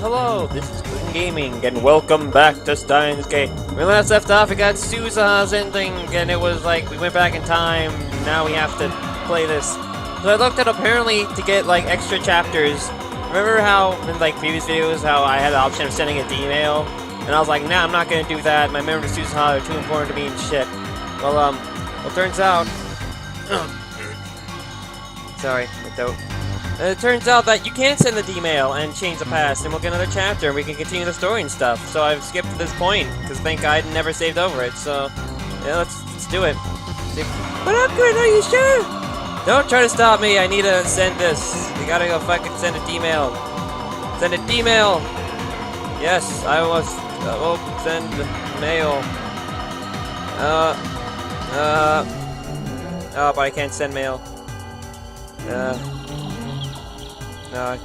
hello, this is Clean Gaming, and welcome back to Steins Gate. When we last left off, we got Suza's ending, and it was like, we went back in time, now we have to play this. So I looked at apparently to get, like, extra chapters. Remember how, in, like, previous videos, how I had the option of sending an email? And I was like, nah, I'm not gonna do that, my memories of Suza are too important to me and shit. Well, it turns out... Sorry, it turns out that you can send the email and change the past, and we'll get another chapter, and we can continue the story and stuff. So I've skipped to this point, because thank God I never saved over it, so... Yeah, let's do it. But I'm good, are you sure? Don't try to stop me, I need to send this. You gotta go fucking send an email. Send an email! Yes, I will send mail. Oh, but I can't send mail.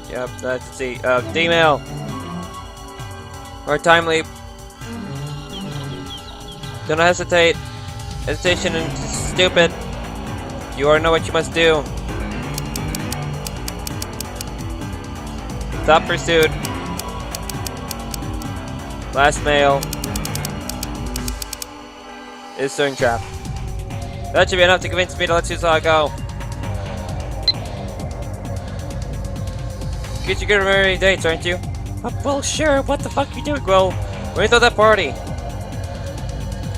Yep, let's see. Email. More timely. Don't hesitate. Hesitation is stupid. You already know what you must do. Stop pursuit. Last mail. Is string trap. That should be enough to convince me to let Suza go. Guess you're gonna remember any dates, aren't you? Well, sure. What the fuck are you doing? Well, when you throw that party?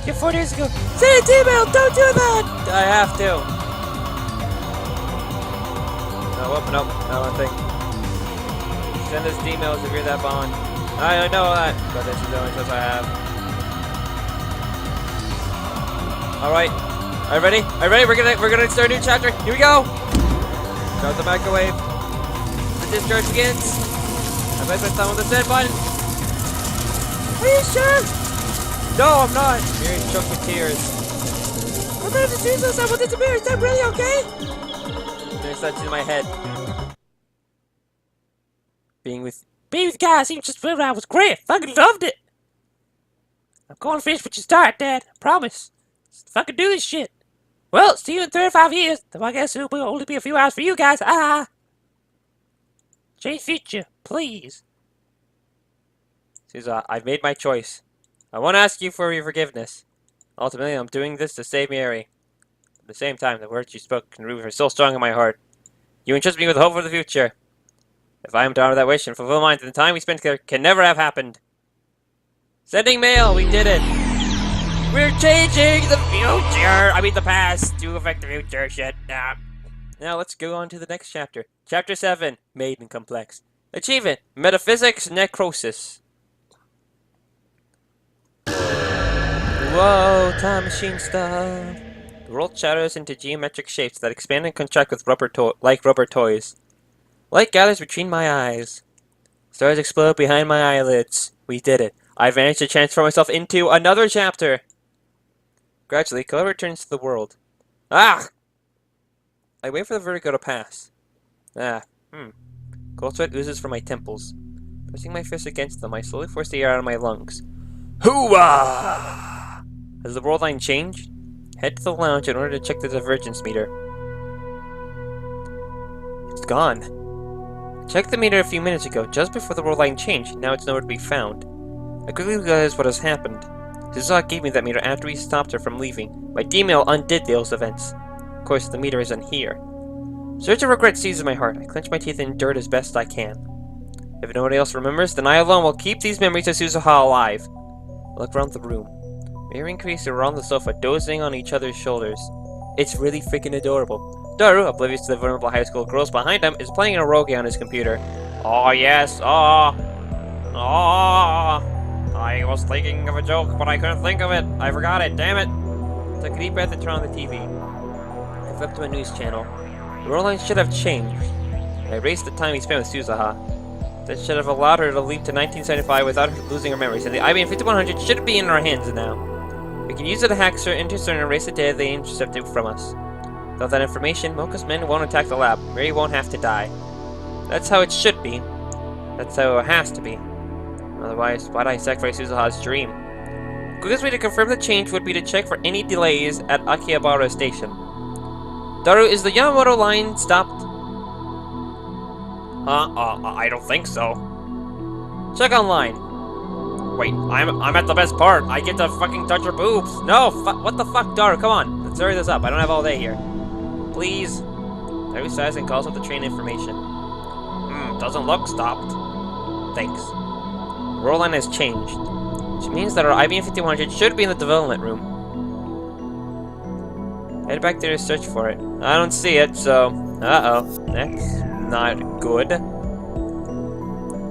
Yeah, 4 days ago. Send an email! Don't do that! I have to. No, one thing. Send us emails if you're that bond. I know that, but this is the only choice I have. Alright. Are you ready? Are you ready? We're gonna start a new chapter. Here we go! Start the microwave. The discharge begins. I place my thumb on the send button. Are you sure? No, I'm not. Mary choked with tears. I'm going to see this. I will disappear. Is that really okay? There's that in my head. Being with guys, even just figured out was great. Fucking loved it. I'm going to finish what you start, Dad. I promise. Just fucking do this shit. Well, see you in 35 years. Though I guess it will only be a few hours for you guys. Change future, please. Suza, I've made my choice. I won't ask you for your forgiveness. Ultimately, I'm doing this to save Mayuri. At the same time, the words you spoke and are still strong in my heart. You entrust me with hope for the future. If I am to honor that wish and fulfill mine, then the time we spent together can never have happened. Sending mail, we did it. We're changing the future. I mean the past to affect the future. Shit. Nah. Now let's go on to the next chapter. Chapter 7, Maiden Complex. Achievement, Metaphysics Necrosis. Whoa, time machine stuff. The world shatters into geometric shapes that expand and contract with like rubber toys. Light gathers between my eyes. Stars explode behind my eyelids. We did it. I managed to transform myself into another chapter. Gradually, color returns to the world. Ah! I wait for the vertigo to pass. Cold sweat oozes from my temples. Pressing my fist against them, I slowly force the air out of my lungs. Hoo-ah! Has the world line changed? Head to the lounge in order to check the divergence meter. It's gone. Check the meter a few minutes ago, just before the world line changed. Now it's nowhere to be found. I quickly realized what has happened. Suza gave me that meter after we stopped her from leaving. My D-mail undid those events. Of course, the meter isn't here. Surge of regret seizes my heart. I clench my teeth and endure it as best I can. If nobody else remembers, then I alone will keep these memories of Suza alive. I look around the room. Mayuri and Chris are on the sofa, dozing on each other's shoulders. It's really freaking adorable. Daru, oblivious to the vulnerable high school girls behind him, is playing an eroge on his computer. Oh yes, I was thinking of a joke, but I couldn't think of it. I forgot it, damn it. I took a deep breath and turned on the TV. I flipped to a news channel. The world line should have changed. I erased the time he spent with Suzaha. That should have allowed her to leap to 1975 without her losing her memories, and the IBM 5100 should be in our hands now. We can use it to hack certain intercepts and erase the data they intercepted from us. Without that information, Mocha's men won't attack the lab. Mary won't have to die. That's how it should be. That's how it has to be. Otherwise, why'd I sacrifice Suzaha's dream? The quickest way to confirm the change would be to check for any delays at Akihabara Station. Daru, is the Yamamoto line stopped? I don't think so. Check online. Wait, I'm at the best part. I get to fucking touch her boobs. No, what the fuck, Daru? Come on, let's hurry this up. I don't have all day here. Please. Daru sighs and calls up the train information. Doesn't look stopped. Thanks. The roll line has changed, which means that our IBM 5100 should be in the development room. Head back there to search for it. I don't see it, so... Uh-oh. That's not good.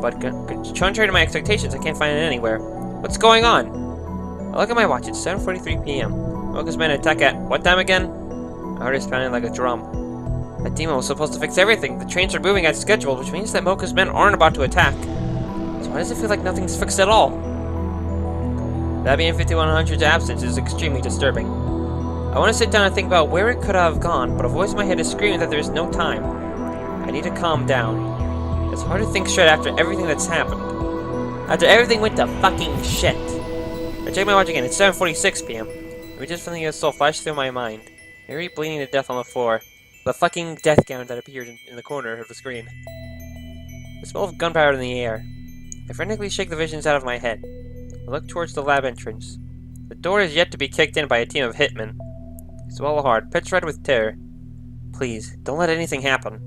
But contrary to my expectations, I can't find it anywhere. What's going on? I look at my watch. It's 7:43 p.m. Mocha's men attack at... What time again? My heart is pounding like a drum. That demon was supposed to fix everything. The trains are moving as scheduled, which means that Mocha's men aren't about to attack. So why does it feel like nothing's fixed at all? The IBM 5100's absence is extremely disturbing. I want to sit down and think about where it could have gone, but a voice in my head is screaming that there's no time. I need to calm down. It's hard to think straight after everything that's happened. After everything went to fucking shit. I check my watch again. It's 7:46 p.m. Images from the assault flash through my mind. Mayuri bleeding to death on the floor. The fucking death gown that appeared in the corner of the screen. The smell of gunpowder in the air. I frantically shake the visions out of my head. I look towards the lab entrance. The door is yet to be kicked in by a team of hitmen. I swallow hard, petrified with terror. Please, don't let anything happen.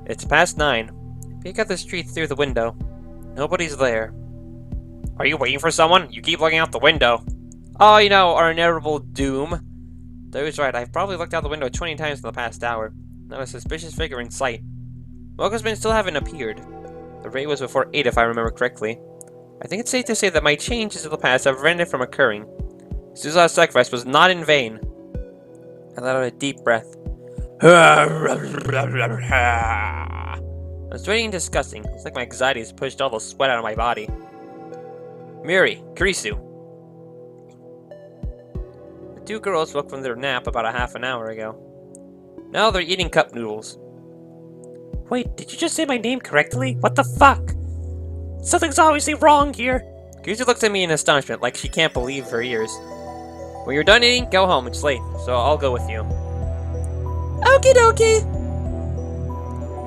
It's past 9. I peek out the street through the window. Nobody's there. Are you waiting for someone? You keep looking out the window. Oh, you know, our inevitable doom. Daru's right, I've probably looked out the window 20 times in the past hour. Not a suspicious figure in sight. Mocha's men still haven't appeared. The raid was before 8 if I remember correctly. I think it's safe to say that my changes in the past have prevented it from occurring. Suza's sacrifice was not in vain. I let out a deep breath. I'm sweating and disgusting. It's like my anxiety has pushed all the sweat out of my body. Mayuri, Kurisu. The two girls woke from their nap about a half an hour ago. Now they're eating cup noodles. Wait, did you just say my name correctly? What the fuck? Something's obviously wrong here. Kurisu looks at me in astonishment, like she can't believe her ears. When you're done eating, go home. It's late, so I'll go with you. Okie dokie.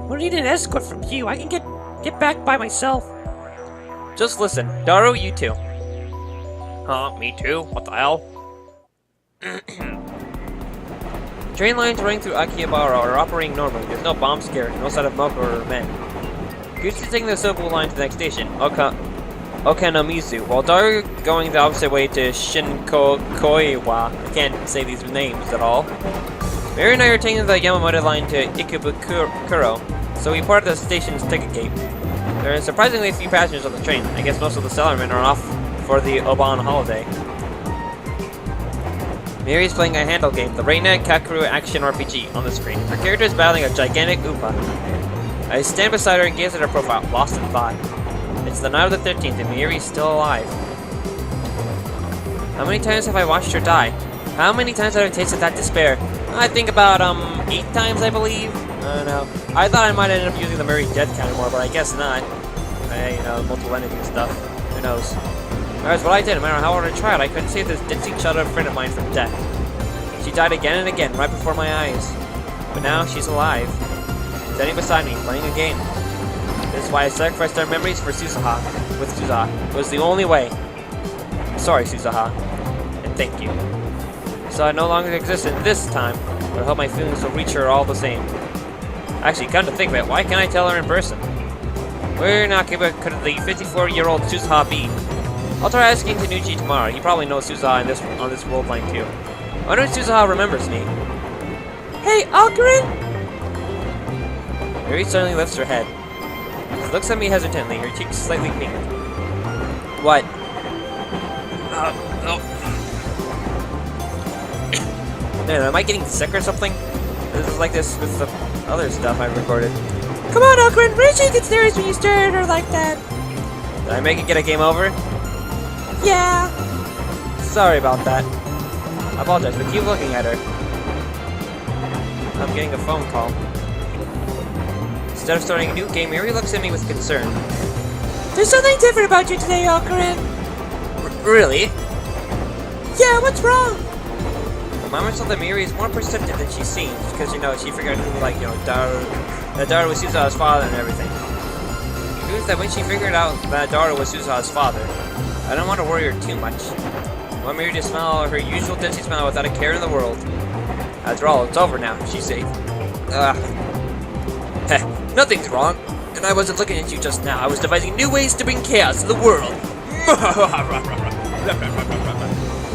I don't need an escort from you. I can get back by myself. Just listen. Daru, you too. Huh, me too? What the hell? Train lines running through Akihabara are operating normally. There's no bomb scare, no sign of Mocha or men. Kurisu taking the Sobu line to the next station, Okanomizu, while Daru going the opposite way to Shinkokoiwa. I can't say these names at all. Mayuri and I are taking the Yamamoto line to Ikebukuro, so we part the station's ticket gate. There are surprisingly few passengers on the train. I guess most of the salarymen are off for the Oban holiday. Mayuri's playing a handle game, the Reina Kakuru Action RPG, on the screen. Her character is battling a gigantic Upa. I stand beside her and gaze at her profile, lost in thought. It's the night of the 13th and Mayuri's still alive. How many times have I watched her die? How many times have I tasted that despair? I think about, 8 times, I believe? I don't know. I thought I might end up using the Mayuri death counter more, but I guess not. You know, multiple endings and stuff. Who knows? That's what I did. No matter how hard I tried, I couldn't save this ditzy childhood friend of mine from death. She died again and again, right before my eyes. But now, she's alive. Standing beside me, playing a game. This is why I sacrificed our memories for Suzaha. With Suzaha. It was the only way. Sorry, Suzaha. And thank you. Suzaha no longer exists in this time, but I hope my feelings will reach her all the same. Actually, come to think of it, why can't I tell her in person? Where now could the 54-year-old Suzaha be? I'll try asking Tanuchi tomorrow. He probably knows Suzaha on this world line too. I wonder if Suzaha remembers me. Hey, Alkarin! Mayuri suddenly lifts her head. She looks at me hesitantly, her cheeks slightly pink. What? Man, am I getting sick or something? This is like this with the other stuff I've recorded. Come on, Alkarin! Richie gets serious when you stare at her like that! Did I make it get a game over? Yeah! Sorry about that. I apologize, but keep looking at her. I'm getting a phone call. Instead of starting a new game, Mayuri looks at me with concern. There's something different about you today, Alkarin. Really? Yeah, what's wrong? The mama told that Mayuri is more perceptive than she seems, because, you know, she figured out who, like, you know, Daru that Dara was Suza's father and everything. The truth that when she figured out that Dara was Suza's father, I don't want to worry her too much. I want Mayuri to smile her usual Densey smile without a care in the world. After all, it's over now, she's safe. Heh, nothing's wrong. And I wasn't looking at you just now. I was devising new ways to bring chaos to the world.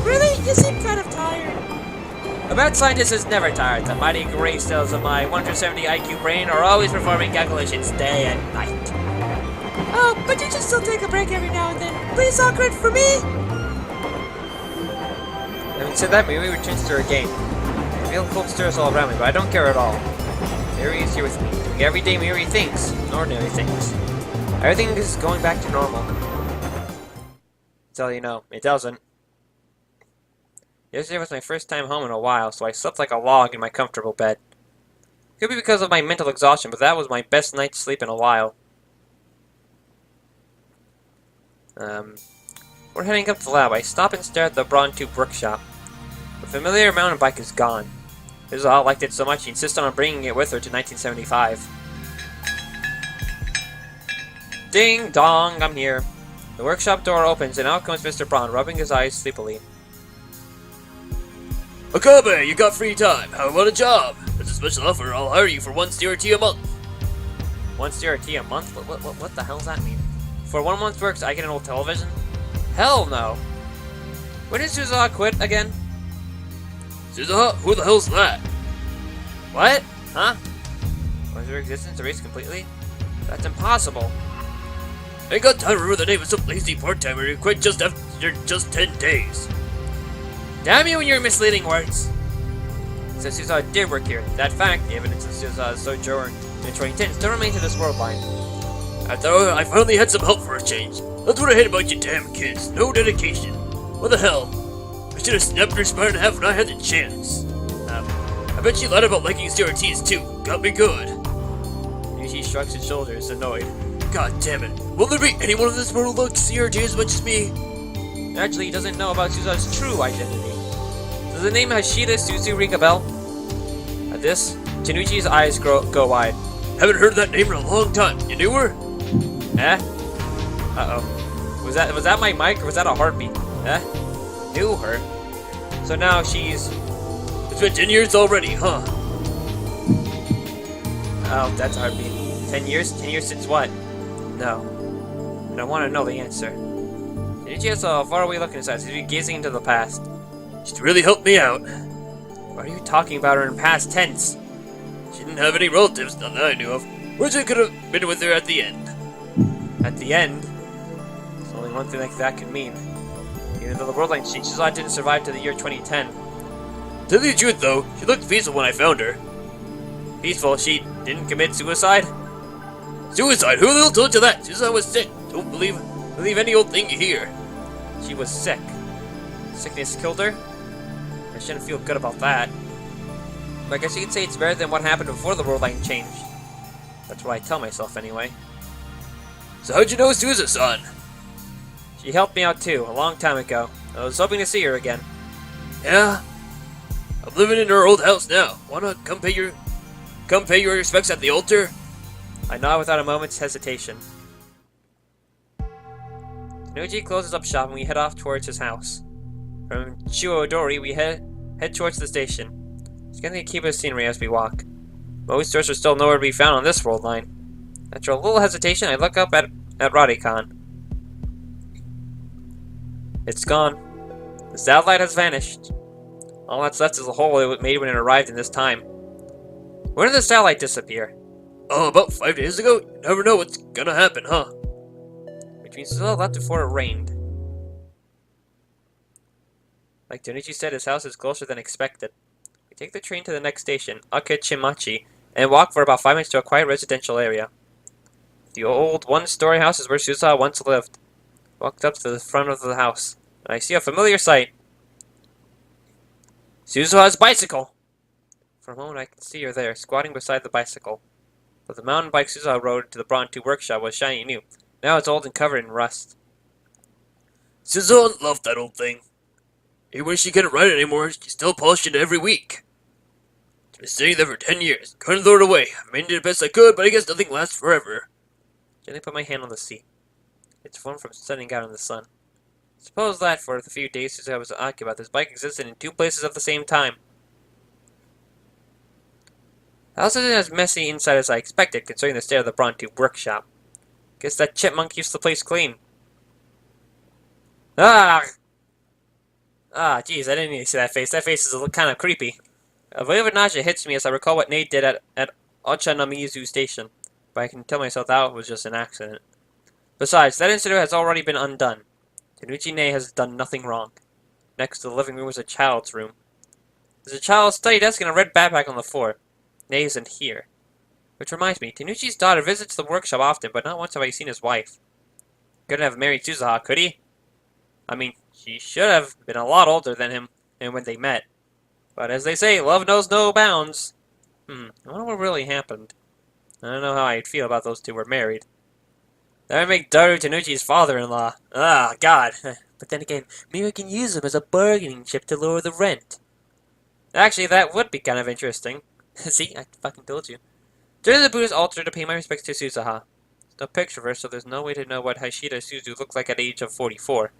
Really? You seem kind of tired. A bad scientist is never tired. The mighty gray cells of my 170 IQ brain are always performing calculations day and night. Oh, but you should still take a break every now and then. Please, awkward for me. Having said that, Mayuri returns to her game. I feel cold stirs all around me, but I don't care at all. Mayuri is here with me, doing everyday Mayuri things, ordinary things. Everything is going back to normal. Until you know, it doesn't. Yesterday was my first time home in a while, so I slept like a log in my comfortable bed. Could be because of my mental exhaustion, but that was my best night's sleep in a while. We're heading up to the lab. I stop and stare at the Braun Tube workshop. The familiar mountain bike is gone. Suza liked it so much she insisted on bringing it with her to 1975. Ding dong, I'm here. The workshop door opens and out comes Mr. Braun, rubbing his eyes sleepily. Akabe, you got free time. How about a job? There's a special offer. I'll hire you for 1 CRT a month. 1 CRT a month? What the hell does that mean? For 1 month's work, I get an old television? Hell no! When did Suza quit again? Suza? Who the hell's that? What? Huh? Was her existence erased completely? That's impossible. I got time to remember the name of some lazy part-timer who quit just after just 10 days. Damn you and your misleading words! So Suza did work here. That fact, the evidence of Suza's sojourn in 2010 still remains in this world line. I thought I finally had some help for a change. That's what I hate about you damn kids. No dedication. What the hell? I should have snapped her spine in half when I had the chance. I bet she lied about liking CRTs too. Got me good. Yuji shrugs his shoulders, annoyed. God damn it. Will there be anyone in this world who likes CRT as much as me? Actually, he doesn't know about Suza's true identity. Does the name Hashida Suzu ring a bell? At this, Tanuchi's eyes go wide. Haven't heard that name in a long time. You knew her? Eh? Uh-oh. Was that my mic or was that a heartbeat? Eh? Knew her? So now she's... It's been 10 years already, huh? Oh, that's a heartbeat. 10 years? 10 years since what? No. I don't want to know the answer. Tanuchi has a faraway look inside, as if he's gazing into the past. She's really helped me out. Why are you talking about her in past tense? She didn't have any relatives, none that I knew of. Wish I could have been with her at the end. At the end? There's only one thing like that could mean. Even though the world line Suza didn't survive to the year 2010. To tell you the truth though, she looked peaceful when I found her. Peaceful? She didn't commit suicide? Suicide? Who the hell told you that? Suza was sick. Don't believe any old thing you hear. She was sick. Sickness killed her? I shouldn't feel good about that. But I guess you could say it's better than what happened before the world line changed. That's what I tell myself anyway. So how'd you know Suza-san? She helped me out too, a long time ago. I was hoping to see her again. Yeah? I'm living in her old house now. Wanna come pay your respects at the altar? I nod without a moment's hesitation. Tanuchi closes up shop and we head off towards his house. From Chiodori, we head towards the station. Scanning the Akiba scenery as we walk. Most stores are still nowhere to be found on this world line. After a little hesitation, I look up at Radicon. It's gone. The satellite has vanished. All that's left is the hole it made when it arrived in this time. When did the satellite disappear? Oh, about 5 days ago? You never know what's gonna happen, huh? Which means Suza left before it rained. Like Tanuchi said, his house is closer than expected. We take the train to the next station, Akechimachi, and walk for about 5 minutes to a quiet residential area. The old one-story house is where Suza once lived. Walked up to the front of the house, and I see a familiar sight. Suza's bicycle! For a moment I can see her there, squatting beside the bicycle. But the mountain bike Suza rode to the Braun Tube workshop was shiny new. Now it's old and covered in rust. Suza loved that old thing. Even when she couldn't ride it anymore, she still polished it every week. Been staying there for 10 years. Couldn't throw it away. I made it the best I could, but I guess nothing lasts forever. Gently put my hand on the seat. It's formed from setting out in the sun. Suppose that for the few days since I was occupied, this bike existed in 2 places at the same time. The house isn't as messy inside as I expected, considering the state of the Bronte workshop. Guess that chipmunk keeps the place clean. Ah! Ah, jeez, I didn't even see that face. That face is kind of creepy. A wave of nausea hits me as I recall what Nate did at Ochanamizu Station, but I can tell myself that was just an accident. Besides, that incident has already been undone. Tanuchi Nei has done nothing wrong. Next to the living room is a child's room. There's a child's study desk and a red backpack on the floor. Nei isn't here. Which reminds me, Tanuchi's daughter visits the workshop often, but not once have I seen his wife. Couldn't have married Suzuha, could he? I mean, she should have been a lot older than him and when they met. But as they say, love knows no bounds. I wonder what really happened. I don't know how I'd feel about those two were married. That would make Daru Tanuchi's father-in-law. Ah, God. But then again, maybe we can use him as a bargaining chip to lower the rent. Actually, that would be kind of interesting. See, I fucking told you. During the Buddha's altar to pay my respects to Suzuha. There's no picture of her, so there's no way to know what Hashida Suzu looked like at the age of 44.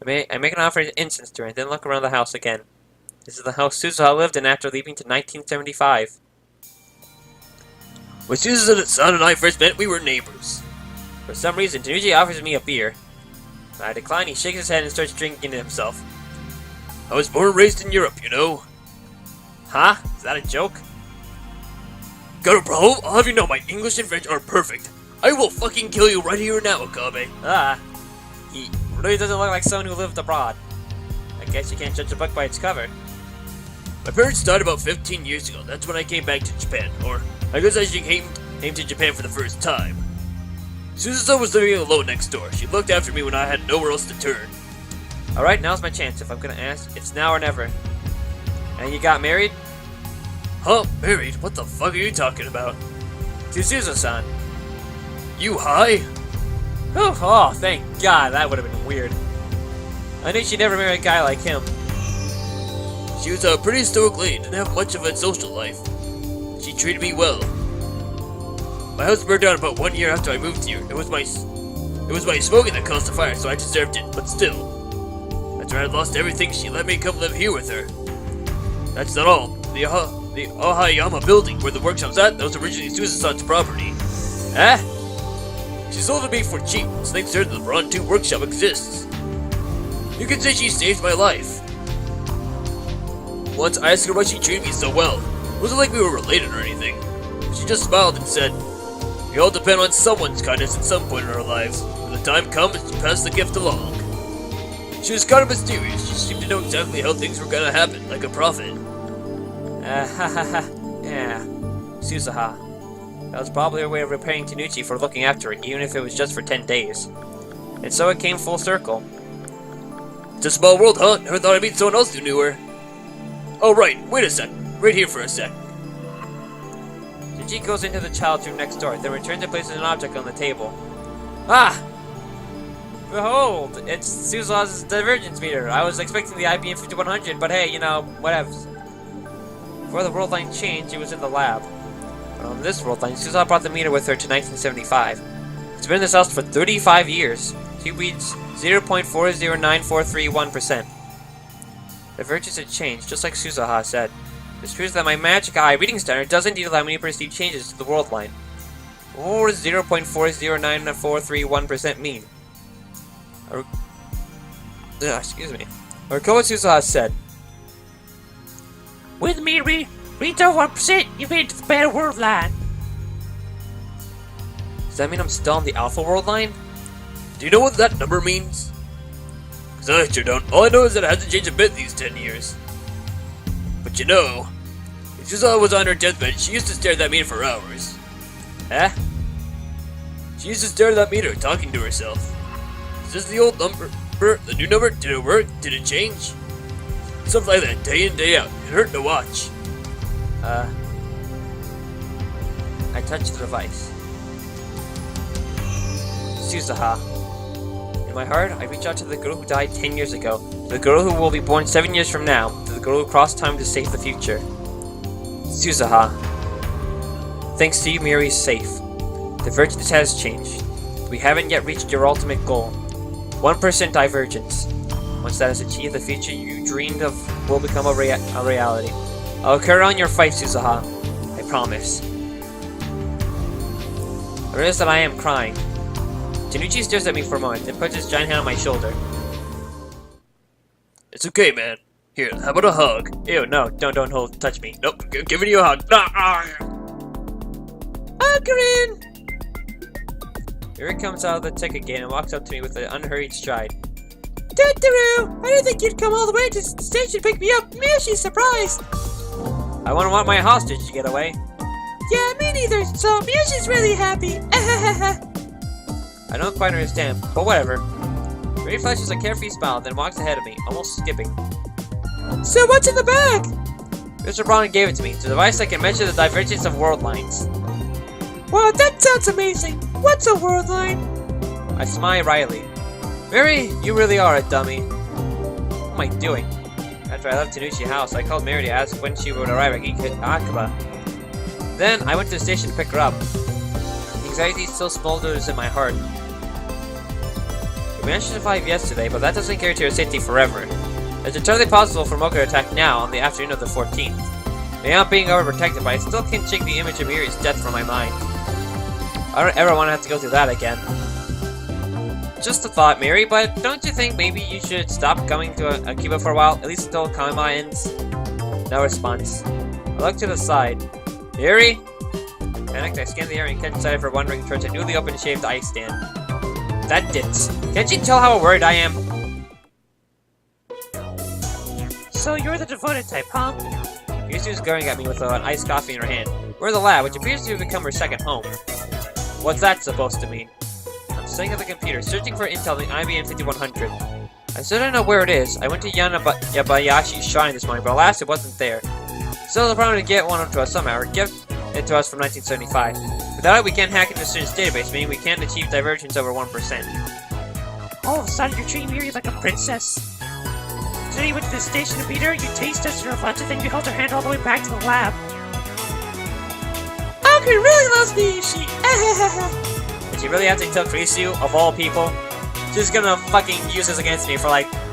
I make an offer of incense to her, and then look around the house again. This is the house Suzuha lived in after leaving to 1975. When Suzuha-san and I first met, we were neighbors. For some reason, Tanuchi offers me a beer. I decline, he shakes his head and starts drinking it himself. I was born and raised in Europe, you know. Huh? Is that a joke? Got a problem? I'll have you know my English and French are perfect. I will fucking kill you right here now, Okabe. Ah. He really doesn't look like someone who lived abroad. I guess you can't judge a book by its cover. My parents died about 15 years ago. That's when I came back to Japan. Or, I guess I should came to Japan for the first time. Suzuha was living alone next door. She looked after me when I had nowhere else to turn. Alright, now's my chance. If I'm gonna ask, it's now or never. And you got married? Huh? Married? What the fuck are you talking about? To Suzuha-san. You high? Oh, thank God. That would have been weird. I knew she'd never marry a guy like him. She was a pretty stoic lady, didn't have much of a social life. She treated me well. My house burned down about 1 year after I moved here. It was my smoking that caused the fire, so I deserved it, but still. After I had lost everything, she let me come live here with her. That's not all. The Ohayama building where the workshop's at, that was originally Suzuha-san's property. Eh? She sold it to me for cheap, so thanks to her the Bronte workshop exists. You can say she saved my life. Once I asked her why she treated me so well. It wasn't like we were related or anything. She just smiled and said, "We all depend on someone's kindness at some point in our lives. When the time comes, she passed the gift along." She was kind of mysterious. She seemed to know exactly how things were gonna happen, like a prophet. Yeah. Suzuha. That was probably her way of repaying Tanuchi for looking after her, even if it was just for 10 days. And so it came full circle. It's a small world, huh? Never thought I'd meet someone else who knew her. Oh, right. Wait a sec. Right here for a sec. Tanuchi goes into the child's room next door, then returns and places an object on the table. Ah! Behold! It's Suzuha's divergence meter. I was expecting the IBM 5100, but hey, you know, whatevs. Before the world line changed, it was in the lab. But on this world line, Suzuha brought the meter with her to 1975. It's been in this house for 35 years. She reads 0.409431%. The virtues had changed, just like Suzuha said. This proves that my magic eye reading standard does indeed allow me to perceive changes to the world line. What does 0.409431% mean? Excuse me. I recall what Suzuha said. With me, reach over 1%, you've entered the better world line. Does that mean I'm still on the alpha world line? Do you know what that number means? Cause I sure don't. All I know is that it hasn't changed a bit these 10 years. But you know, if Suzuha was on her deathbed, she used to stare at that meter for hours. Eh? She used to stare at that meter, talking to herself. Is this the old number? The new number? Did it work? Did it change? Stuff like that, day in, day out. It hurt to watch. I touched the device. Suzuha. In my heart, I reach out to the girl who died 10 years ago, to the girl who will be born 7 years from now, to the girl who crossed time to save the future. Suzuha. Thanks to you, Mayuri is safe. Divergence has changed. We haven't yet reached your ultimate goal. 1% divergence. Once that is achieved, the future you dreamed of will become a reality. I'll carry on your fight, Suzuha. I promise. I realize that I am crying. Tanuchi stares at me for a moment, then puts his giant hand on my shoulder. It's okay, man. Here, how about a hug? Ew, no, don't touch me. Nope, giving you a hug. Ocarina! Yuri comes out of the ticket gate and walks up to me with an unhurried stride. Totoro! I didn't think you'd come all the way to the station to pick me up. She's surprised! I wouldn't want my hostage to get away. Yeah, me neither, so Miyashi's really happy. I don't quite understand, but whatever. Yuri flashes a carefree smile, then walks ahead of me, almost skipping. So what's in the bag? Mr. Braun gave it to me. It's a device that can measure the divergence of world lines. Wow, that sounds amazing. What's a world line? I smile wryly. Mary, you really are a dummy. What am I doing? After I left Tanuchi house, I called Mary to ask when she would arrive at Akaba. Then, I went to the station to pick her up. The anxiety still smolders in my heart. We managed to survive yesterday, but that doesn't guarantee our safety forever. It's entirely possible for Mocha to attack now on the afternoon of the 14th. Maybe I'm being overprotected, but I still can't shake the image of Miri's death from my mind. I don't ever want to have to go through that again. Just a thought, Mary, but don't you think maybe you should stop coming to Akiba for a while, at least until Kama ends? No response. I look to the side. Mary? Panicked, I scan the area and catch sight of her wandering towards a newly opened shaved ice stand. That ditz. Can't you tell how worried I am? So you're the devoted type, huh? Yusu's glaring at me with an iced coffee in her hand. We're in the lab, which appears to have become her second home. What's that supposed to mean? I'm sitting at the computer, searching for intel in the IBM 5100. I still don't know where it is. I went to Yabayashi's shrine this morning, but alas, it wasn't there. Still, the problem to get one to us somehow, or give it to us from 1975. Without it, we can't hack into the student's database, meaning we can't achieve divergence over 1%. All of a sudden, you're treating Miri like a princess. Today you went to the station to meet her, you taste tested her bunch, and then you held her hand all the way back to the lab. Akari really loves me, she. Did she really have to tell Krisu, of all people? She's gonna fucking use this against me for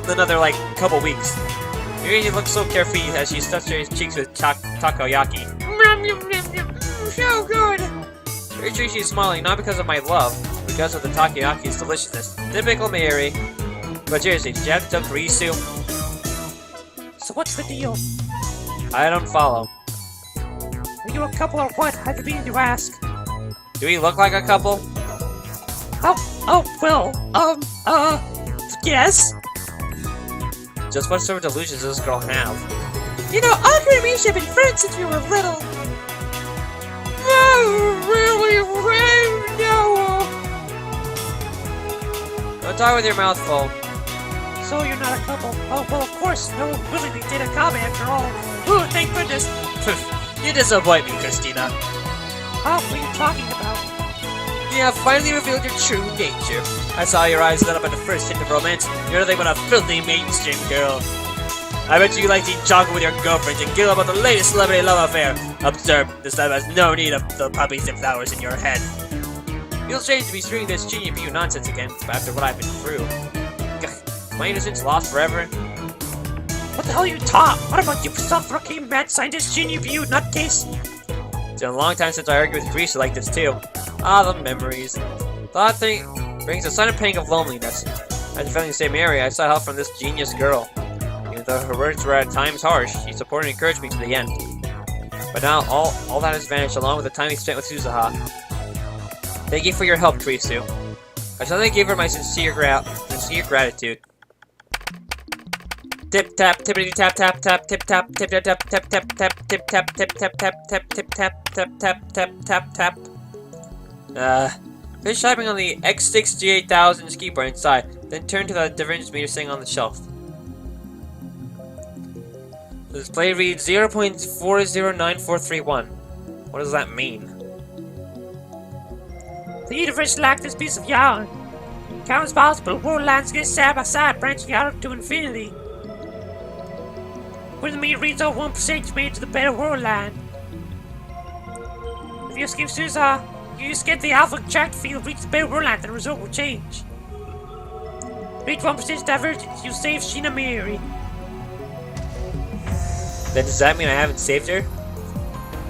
another couple weeks. Miri looks so carefree as she stuffs her cheeks with takoyaki. So good! Very true, she's smiling, not because of my love, but because of the takoyaki's deliciousness. Typical Mayuri. But seriously, did you have to tell Krisu? So what's the deal? I don't follow. Are you a couple or what? I've been meaning to ask. Do we look like a couple? Yes? Just what sort of delusions does this girl have? You know, Akari and me have been friends since we were little. Don't talk with your mouth full. So you're not a couple? Oh, well, of course. No one willingly did a comment after all. Ooh, thank goodness. You disappoint me, Christina. Oh, what are you talking about? You have finally revealed your true nature. I saw your eyes lit up at the first hint of romance. You're nothing but a filthy mainstream girl. I bet you like to eat chocolate with your girlfriends and giggle about the latest celebrity love affair. Absurd. This time has no need of the puppies and flowers in your head. Feels strange to be screwing this Junior View nonsense again after what I've been through. My innocence lost forever? What the hell are you talking? What about you self-proclaimed mad scientist Junior View nutcase? It's been a long time since I argued with Grisha like this too. Ah, the memories. Thought thing brings a sudden pang of loneliness. After failing to save Mary, I sought help from this genius girl. Even though her words were at times harsh, she supported and encouraged me to the end. But now, all that has vanished along with the time we spent with Suzuha. Thank you for your help, Krisu. I suddenly gave her my sincere gratitude. Tip tap, tippity tap tap tap, tip tap, tip tap tap tap tap tap, tip tap, tip tap tap tap, tip tap tap tap tap tap tap. Finish typing on the X6G8000 ski bar inside, then turn to the divergence meter sitting on the shelf. The display reads 0.409431. What does that mean? The universe lacked this piece of yarn. Countless possible world landscapes side by side, branching out to infinity. When the meter reads over 1%, you made it to the better world line. you escape as soon as you escape the alpha track field, reach the Bay Worland, the result will change. Reach 1% divergence, you'll save Sheena Mayuri. Then does that mean I haven't saved her?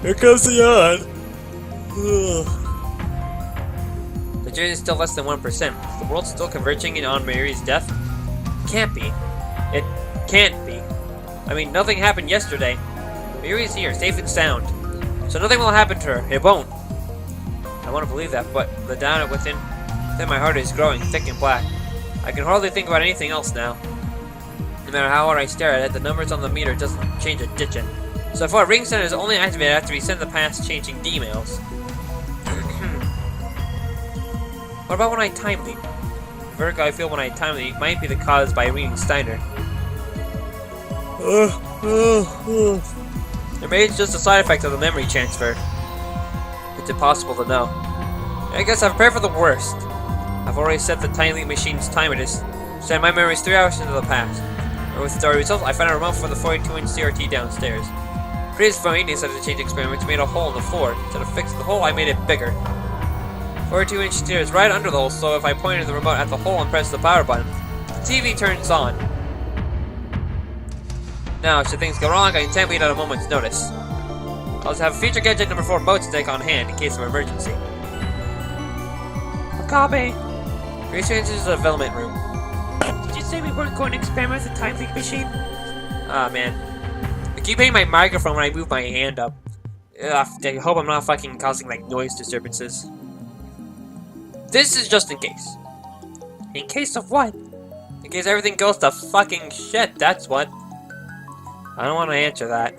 Here comes the yawn. The journey is still less than 1%. Is the world still converging in on Mayuri's death? Can't be. It can't be. I mean, nothing happened yesterday. Mayuri's here, safe and sound. So nothing will happen to her. It won't. I want to believe that, but the doubt within my heart is growing thick and black. I can hardly think about anything else now. No matter how hard I stare at it, the numbers on the meter doesn't change a digit. So far, Ring Center is only activated after we send the past-changing D-mails. What about when I time leap? The vertigo I feel when I time leap might be the cause by reading Steiner. Or maybe it's just a side effect of the memory transfer. It's impossible to know. I guess I've prepared for the worst. I've already set the time leap machine's timer to send my memories 3 hours into the past. And with the result, I found a remote for the 42-inch CRT downstairs. Previous maintenance of the change experiments made a hole in the floor. Instead of fixing the hole, I made it bigger. 42-inch steer is right under the hole, so if I pointed the remote at the hole and press the power button, the TV turns on. Now, should things go wrong, I can tamp it at a moment's notice. I'll just have feature gadget number 4 MAGES.INC on hand in case of emergency. Okabe, Research into the development room. did you say we weren't going to experiment with the time leak machine? Ah, man. I keep hitting my microphone when I move my hand up. Ugh, I hope I'm not fucking causing, like, noise disturbances. This is just in case. In case of what? In case everything goes to fucking shit, that's what. I don't want to answer that.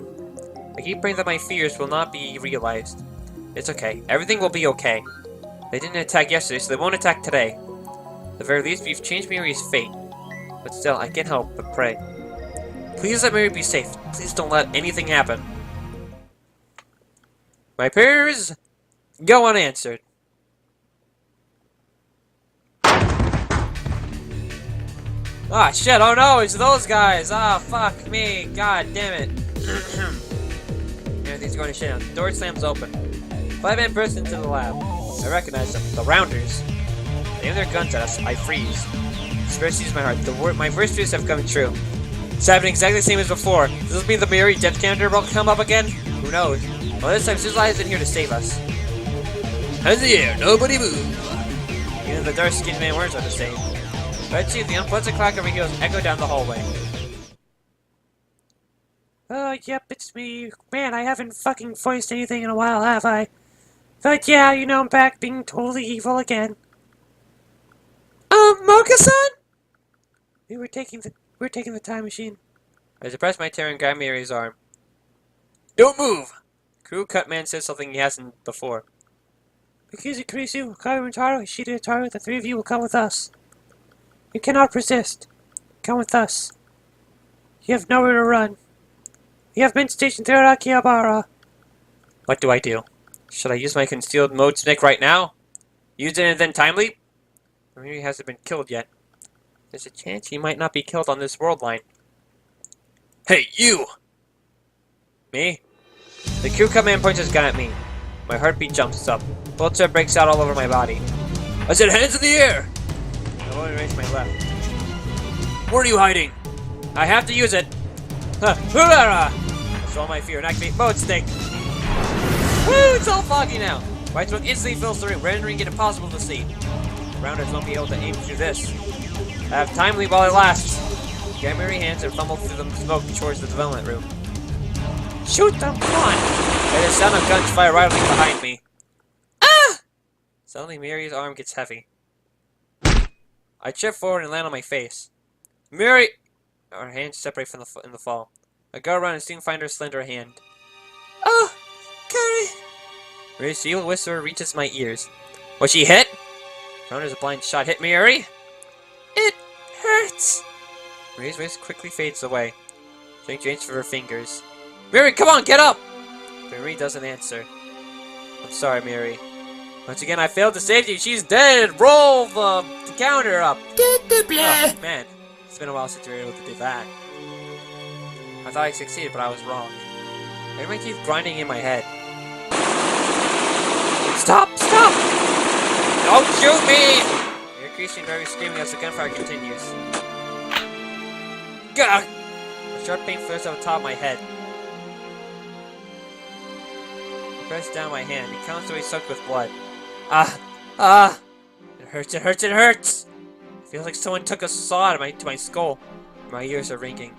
I keep praying that my fears will not be realized. It's okay. Everything will be okay. They didn't attack yesterday, so they won't attack today. At the very least, we've changed Mayuri's fate. But still, I can't help but pray. Please let Mayuri be safe. Please don't let anything happen. My prayers go unanswered. Ah, shit, oh no, it's those guys! Ah, fuck me, god damn it. Everything's going to shit down. The door slams open. 5 men burst into the lab. I recognize them. The Rounders. They aim their guns at us. I freeze. Despair seizes my heart. My worst fears have come true. It's happening exactly the same as before. Does this mean the Mayuri death counter will come up again? Who knows? Well, this time Suzuki isn't here to save us. Hands in the air, nobody move. Even the dark-skinned man words are the same. But see, the unpleasant clack of our heels echo down the hallway. Yep, it's me. Man, I haven't fucking voiced anything in a while, have I? But yeah, you know I'm back being totally evil again. Mocha-san? We're taking the time machine. I suppress my terror and grab Mayuri's arm. Don't move. Crew cut man says something he hasn't before. Because Kurisu, Okabe Rintaro, Ishida Ataru, the 3 of you will come with us. You cannot resist. Come with us. You have nowhere to run. We have been stationed throughout Akihabara. What do I do? Should I use my concealed mode snick right now? Use it and then time leap? Mayuri hasn't been killed yet. There's a chance he might not be killed on this world line. Hey, you! Me? The crew cut man points his gun at me. My heartbeat jumps up. Blood sweat breaks out all over my body. I said hands in the air! I won't erase my left. Where are you hiding? I have to use it! Control my fear and activate mode stick! Woo! It's all foggy now! My smoke instantly fills the room, rendering it impossible to see. Rounders won't be able to aim through this. I have time leap while it lasts. Grab Mayuri hands and fumble through the smoke towards the development room. Shoot them! Come on! There's a sound of guns fire rattling behind me. Ah! Suddenly Mayuri's arm gets heavy. I trip forward and land on my face. Mayuri! Our hands separate from in the fall. I go around and soon find her slender hand. Oh! Carrie! Mayuri's evil whisper reaches my ears. Was she hit? Rounder's a blind shot. Hit Mayuri! It hurts! Mayuri's voice quickly fades away. Drink drains from her fingers. Mayuri, come on, get up! Mayuri doesn't answer. I'm sorry, Mayuri. Once again, I failed to save you. She's dead! Roll the counter up! Oh, man. It's been a while since we were able to do that. I thought I succeeded, but I was wrong. I hear my teeth grinding in my head. Stop! Stop! Don't shoot me! The increasing driver is screaming as the gunfire continues. Gah! A sharp pain flares up the top of my head. I press down my hand. It counts away soaked with blood. Ah! Ah! It hurts, it hurts, it hurts! It feels like someone took a saw to my skull. My ears are ringing.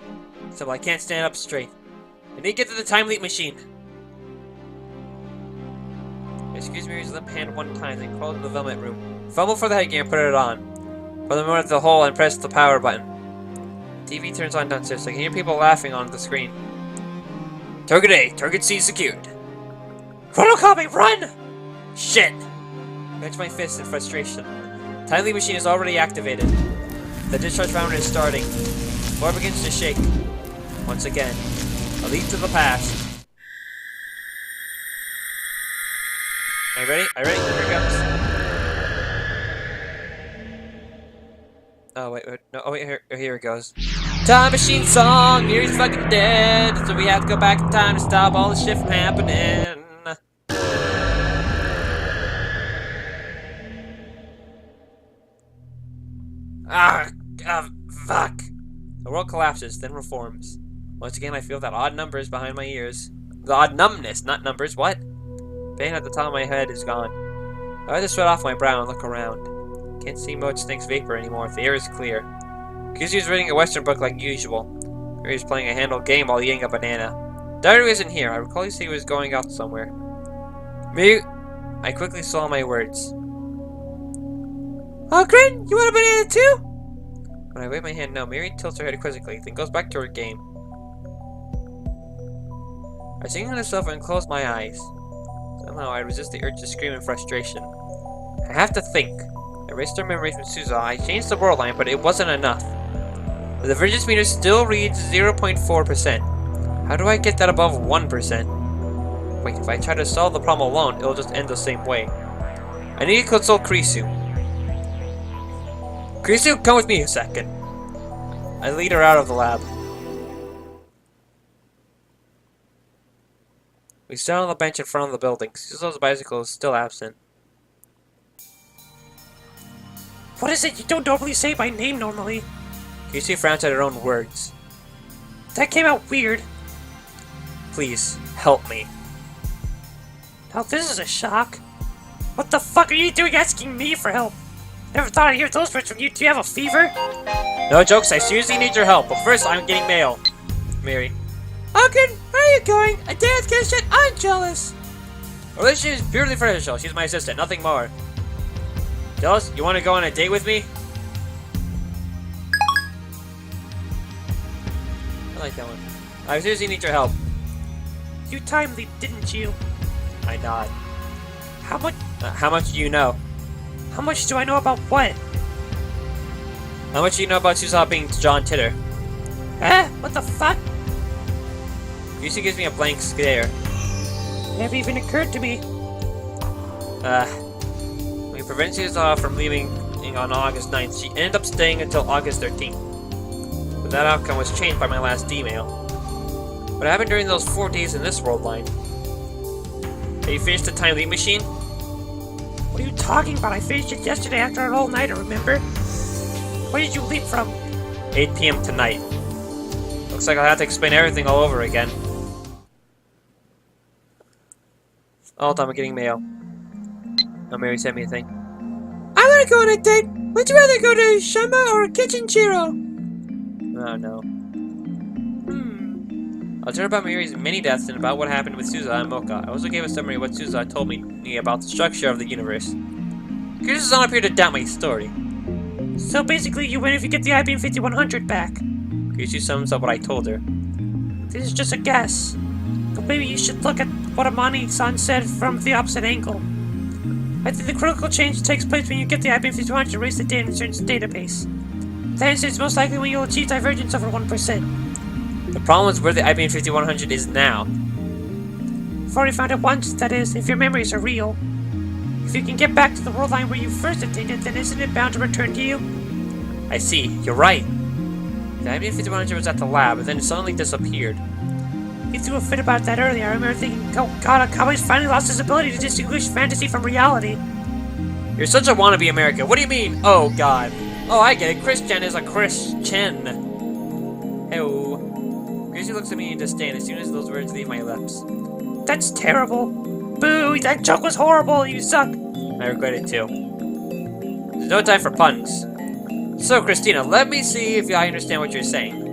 So I can't stand up straight. I need to get to the time leap machine. I squeeze Mary's limp hand one time, then crawl to the vomit room. Fumble for the headgear and put it on. Put the remote at the hole and press the power button. TV turns on downstairs. I can hear people laughing on the screen. Target A, target C secured. Photocopy, run! Shit! I clench my fist in frustration. Time leap machine is already activated. The discharge fountain is starting. The floor begins to shake. Once again, a leap to the past. Are you ready? Are you ready? Here it goes. Oh, wait, no, oh, wait, here it goes. Time machine song! Mayuri's fucking dead! So we have to go back in time to stop all this shit from happening. Fuck! The world collapses, then reforms. Once again, I feel that odd numbers behind my ears. The odd numbness, not numbers, what? Pain at the top of my head is gone. I wipe the sweat off my brow and look around. Can't see much stinks vapor anymore. The air is clear. Kizzy's reading a Western book like usual. Mary's playing a handheld game while eating a banana. Diary isn't here. I recall he was going out somewhere. Me? I quickly swallow my words. Oh, Grin, you want a banana too? When I wave my hand no, Mayuri tilts her head quizzically, then goes back to her game. I sing to myself and close my eyes. Somehow I resist the urge to scream in frustration. I have to think. I erased her memories from Suza. I changed the world line, but it wasn't enough. The divergence meter still reads 0.4%. How do I get that above 1%? Wait, if I try to solve the problem alone, it'll just end the same way. I need to consult Krisu. Krisu, come with me a second. I lead her out of the lab. We stand on the bench in front of the building. Suzu's bicycle is still absent. What is it you don't normally say by name normally? Krisu frowns at her own words. That came out weird. Please, help me. Now this is a shock. What the fuck are you doing asking me for help? Never thought I'd hear those words from you. Do you have a fever? No jokes, I seriously need your help, but first I'm getting mail. Mary. Ogren, where are you going? A dance kind of shit, I'm jealous. Our relationship is purely friendship. She's my assistant, nothing more. Jealous? You want to go on a date with me? I like that one. I seriously need your help. You time leap, didn't you? I nod. How much do you know? How much do I know about what? How much do you know about Suza being John Titter? What the fuck? Yusi gives me a blank stare. Never even occurred to me. We prevented Suza from leaving on August 9th. She ended up staying until August 13th. But that outcome was changed by my last email. What happened during those 4 days in this world line? Have you finished the time leap machine? What are you talking about? I finished it yesterday after an all-nighter, remember? Where did you leap from? 8 p.m. tonight. Looks like I'll have to explain everything all over again. All the time I'm getting mail. Oh, Mary sent me a thing. I want to go on a date. Would you rather go to Shamba or Kitchen Chiro? Oh, no. I'll tell her about Mayuri's many deaths and about what happened with Suza and Mocha. I also gave a summary of what Suza told me about the structure of the universe. Chris does not appear to doubt my story. So basically, you win if you get the IBM 5100 back. Krisu sums up what I told her. This is just a guess. But maybe you should look at what Amani-san said from the opposite angle. I think the critical change takes place when you get the IBM 5100 to erase the data in a certain database. The answer is most likely when you'll achieve divergence over 1%. The problem is where the IBM 5100 is now. I've already found it once, that is, if your memories are real. If you can get back to the world line where you first attained it, then isn't it bound to return to you? I see, you're right. The IBM 5100 was at the lab, and then it suddenly disappeared. You threw a fit about that earlier. I remember thinking, oh god, a cowboy's finally lost his ability to distinguish fantasy from reality. You're such a wannabe American. What do you mean? Oh god. Oh, I get it. Christian is a Christian. Hey-oh. Gracie looks at me in disdain as soon as those words leave my lips. That's terrible. Boo, that joke was horrible. You suck. I regret it too. There's no time for puns. So, Christina, let me see if I understand what you're saying.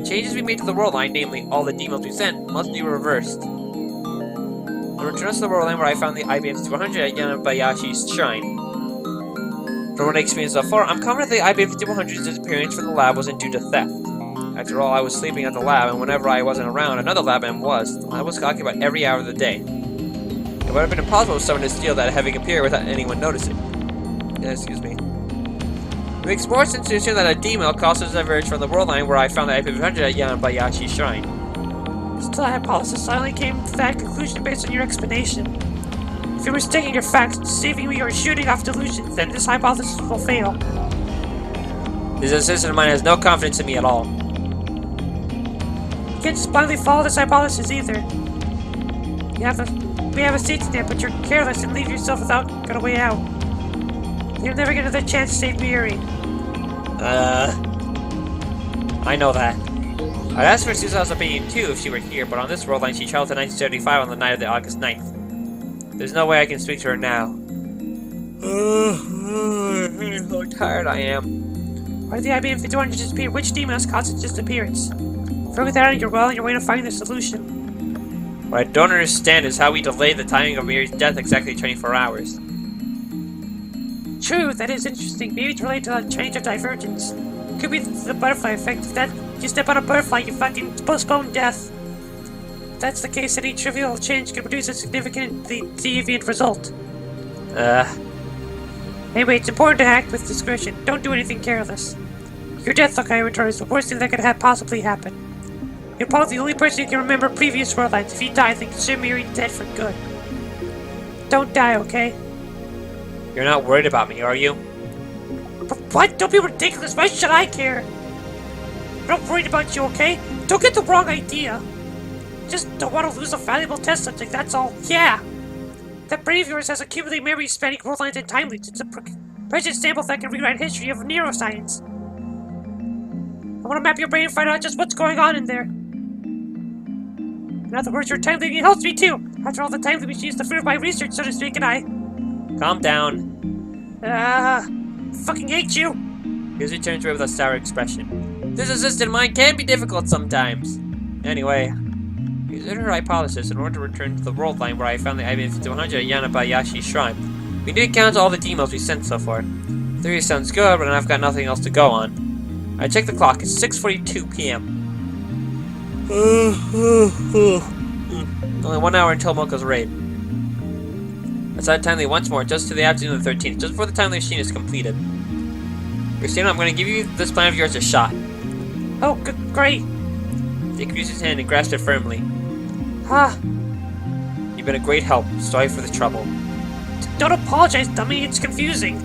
Changes we made to the world line, namely all the emails we sent, must be reversed. The return us to the world line where I found the IBM 200 at Yanabayashi's shrine. From what I experienced so far, I'm confident the IBM 5100's disappearance from the lab wasn't due to theft. After all, I was sleeping at the lab, and whenever I wasn't around, another lab man was. The lab was occupied every hour of the day. It would have been impossible for someone to steal that having appeared without anyone noticing. Excuse me. It makes more sense to assume that a D-mail caused us to diverge from the world line where I found the IP-100 at Yanabayashi's shrine. Still, that hypothesis only came to that conclusion based on your explanation. If you're mistaking your facts, deceiving me, or shooting off delusions, then this hypothesis will fail. This assistant of mine has no confidence in me at all. You can't just blindly follow this hypothesis either. We have a safety net, but you're careless and leave yourself without a way out. You'll never get another chance to save Mayuri. I know that. I'd ask for Susan's opinion too if she were here, but on this world line she traveled to 1975 on the night of the August 9th. There's no way I can speak to her now. How tired I am. Why did the IBM 5100 disappear? Which demons caused its disappearance? Figure that out, you're well on your way to find the solution. What I don't understand is how we delayed the timing of Mayuri's death exactly 24 hours. True, that is interesting. Maybe it's related to the change of divergence. Could be the butterfly effect. If that you step on a butterfly, you fucking postpone death. If that's the case, any trivial change could produce a significantly deviant result. Anyway, it's important to act with discretion. Don't do anything careless. Your death, look, I return, is the worst thing that could possibly happen. You're probably the only person who can remember previous world lines. If you die, then consider Mayuri dead for good. Don't die, okay? You're not worried about me, are you? But what? Don't be ridiculous. Why should I care? I'm not worried about you, okay? Don't get the wrong idea. Just don't want to lose a valuable test subject, that's all. Yeah! That brain of yours has accumulated memories spanning world lines and time loops. It's a precious sample that can rewrite history of neuroscience. I want to map your brain and find out just what's going on in there. In other words, your time looping helps me too. After all, the time looping is the fruit of my research, so to speak, and I... Calm down. Fucking hate you! Here's returns away with a sour expression. This assistant of mine can be difficult sometimes. Anyway, consider her hypothesis in order to return to the world line where I found the IBM 5100 at Yanabayashi's shrine. We need to count all the emails we sent so far. Theory sounds good, but I've got nothing else to go on. I checked the clock. It's 6:42 p.m. Only 1 hour until Moko's raid. I set timely once more, just to the afternoon of the 13th, just before the timely machine is completed. Christina, I'm going to give you this plan of yours a shot. Oh, great. Take Chris's hand and grasp it firmly. Ah. You've been a great help. Sorry for the trouble. Don't apologize, dummy. It's confusing.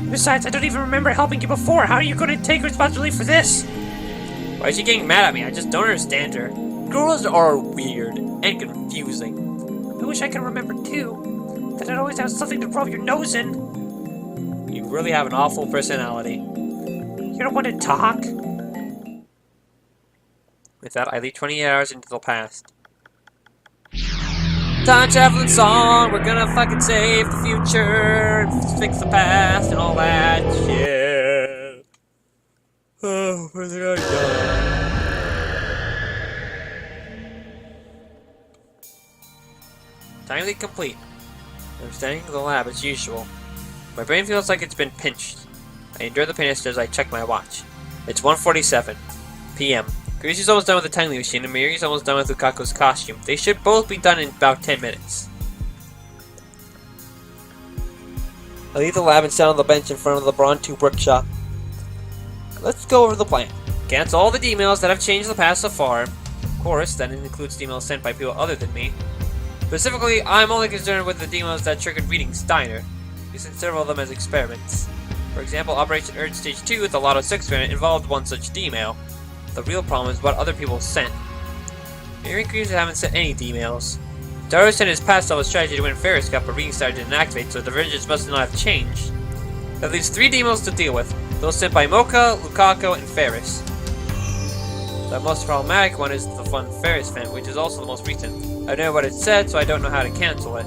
Besides, I don't even remember helping you before. How are you going to take responsibility for this? Why is she getting mad at me? I just don't understand her. Girls are weird and confusing. I wish I could remember too. That I'd always have something to rub your nose in. You really have an awful personality. You don't want to talk? With that, I leave 28 hours into the past. Time traveling song, we're gonna fucking save the future and fix the past and all that shit. Oh, where did I go? Timely complete. I'm standing in the lab as usual. My brain feels like it's been pinched. I endure the pain as I check my watch. It's 1:47 p.m. Greasy's almost done with the timely machine, and Mayuri's almost done with Lukaku's costume. They should both be done in about 10 minutes. I leave the lab and sit on the bench in front of the Braun Tube workshop. Let's go over the plan. Cancel all the emails that have changed the past so far. Of course, that includes emails sent by people other than me. Specifically, I'm only concerned with the demos that triggered reading Steiner. We sent several of them as experiments. For example, Operation Urge Stage 2 with the Lotto 6 experiment involved one such demail. The real problem is what other people sent. Mayuri and Creaser haven't sent any emails. Daru sent his past level strategy to win Ferris Cup, but reading star didn't activate, so the divergence must not have changed. That leaves 3 emails to deal with. Those sent by Mocha, Lukaku, and Ferris. The most problematic one is the fun Ferris event, which is also the most recent. I don't know what it said, so I don't know how to cancel it.